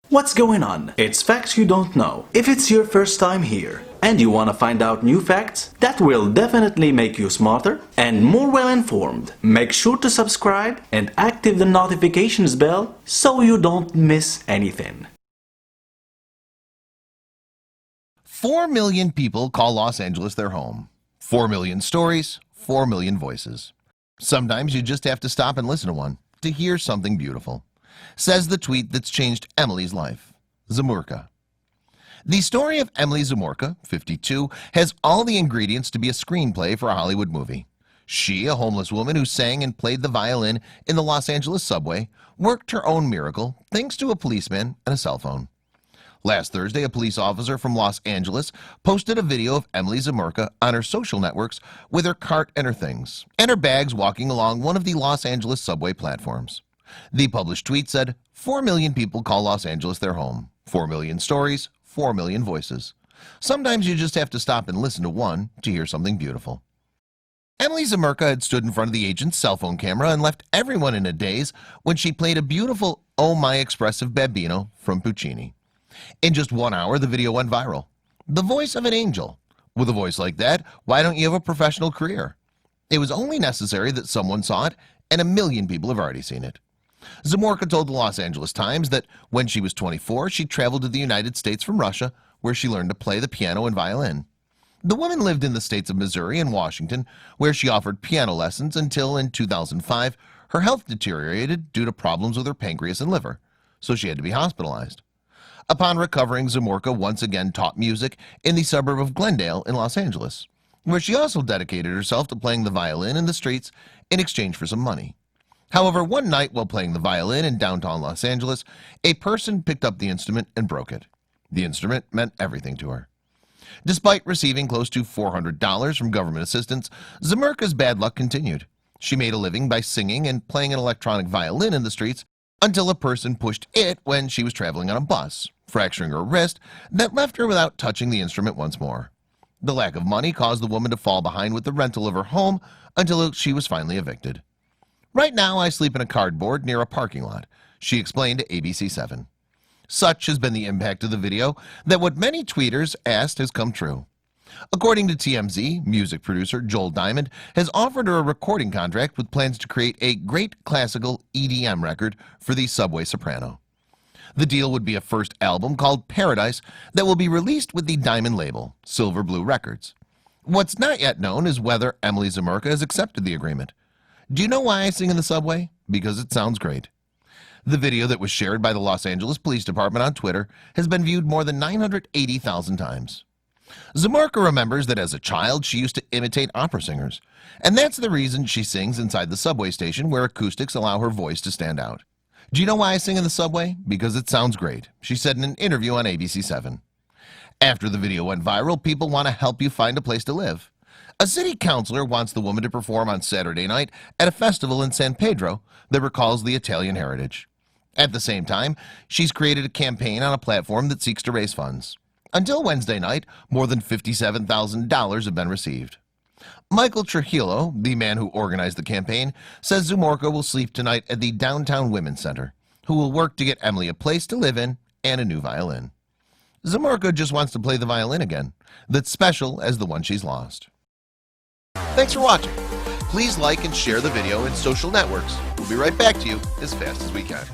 What's going on? It's facts you don't know. If it's your first time here and you want to find out new facts that will definitely make you smarter and more well informed, make sure to subscribe and activate the notifications bell so you don't miss anything. 4 million people call Los Angeles their home. 4 million stories, 4 million voices. Sometimes you just have to stop and listen to one to hear something beautiful, says the tweet that's changed Emily's life, Zamurka. The story of Emily Zamurka, 52, has all the ingredients to be a screenplay for a Hollywood movie. She, a homeless woman who sang and played the violin in the Los Angeles subway, worked her own miracle thanks to a policeman and a cell phone. Last Thursday, a police officer from Los Angeles posted a video of Emily Zamurka on her social networks with her cart and her things, and her bags walking along one of the Los Angeles subway platforms. The published tweet said, 4 million people call Los Angeles their home. 4 million stories, 4 million voices. Sometimes you just have to stop and listen to one to hear something beautiful. Emily Zamurka had stood in front of the agent's cell phone camera and left everyone in a daze when she played a beautiful "Oh My Expressive Bambino" from Puccini. In just 1 hour, the video went viral. The voice of an angel. With a voice like that, why don't you have a professional career? It was only necessary that someone saw it, and 1 million people have already seen it. Zamurka told the Los Angeles Times that when she was 24, she traveled to the United States from Russia, where she learned to play the piano and violin. The woman lived in the states of Missouri and Washington, where she offered piano lessons until in 2005, her health deteriorated due to problems with her pancreas and liver, so she had to be hospitalized. Upon recovering, Zamurka once again taught music in the suburb of Glendale in Los Angeles, where she also dedicated herself to playing the violin in the streets in exchange for some money. However, one night while playing the violin in downtown Los Angeles, a person picked up the instrument and broke it. The instrument meant everything to her. Despite receiving close to $400 from government assistance, Zamurka's bad luck continued. She made a living by singing and playing an electronic violin in the streets until a person pushed it when she was traveling on a bus, fracturing her wrist that left her without touching the instrument once more. The lack of money caused the woman to fall behind with the rental of her home until she was finally evicted. "Right now, I sleep in a cardboard near a parking lot," she explained to ABC7. Such has been the impact of the video that what many tweeters asked has come true. According to TMZ, music producer Joel Diamond has offered her a recording contract with plans to create a great classical EDM record for the subway soprano. The deal would be a first album called Paradise that will be released with the Diamond label, Silver Blue Records. What's not yet known is whether Emily Zamurka has accepted the agreement. Do you know why I sing in the subway? Because it sounds great. The video that was shared by the Los Angeles Police Department on Twitter has been viewed more than 980,000 times. Zamurka remembers that as a child she used to imitate opera singers, and that's the reason she sings inside the subway station where acoustics allow her voice to stand out. "Do you know why I sing in the subway? Because it sounds great," she said in an interview on ABC7. After the video went viral, people want to help you find a place to live. A city councilor wants the woman to perform on Saturday night at a festival in San Pedro that recalls the Italian heritage. At the same time, she's created a campaign on a platform that seeks to raise funds. Until Wednesday night, more than $57,000 have been received. Michael Trujillo, the man who organized the campaign, says Zamurka will sleep tonight at the Downtown Women's Center, who will work to get Emily a place to live in and a new violin. Zamurka just wants to play the violin again, that's special as the one she's lost. Thanks for watching. Please like and share the video in social networks. We'll be right back to you as fast as we can.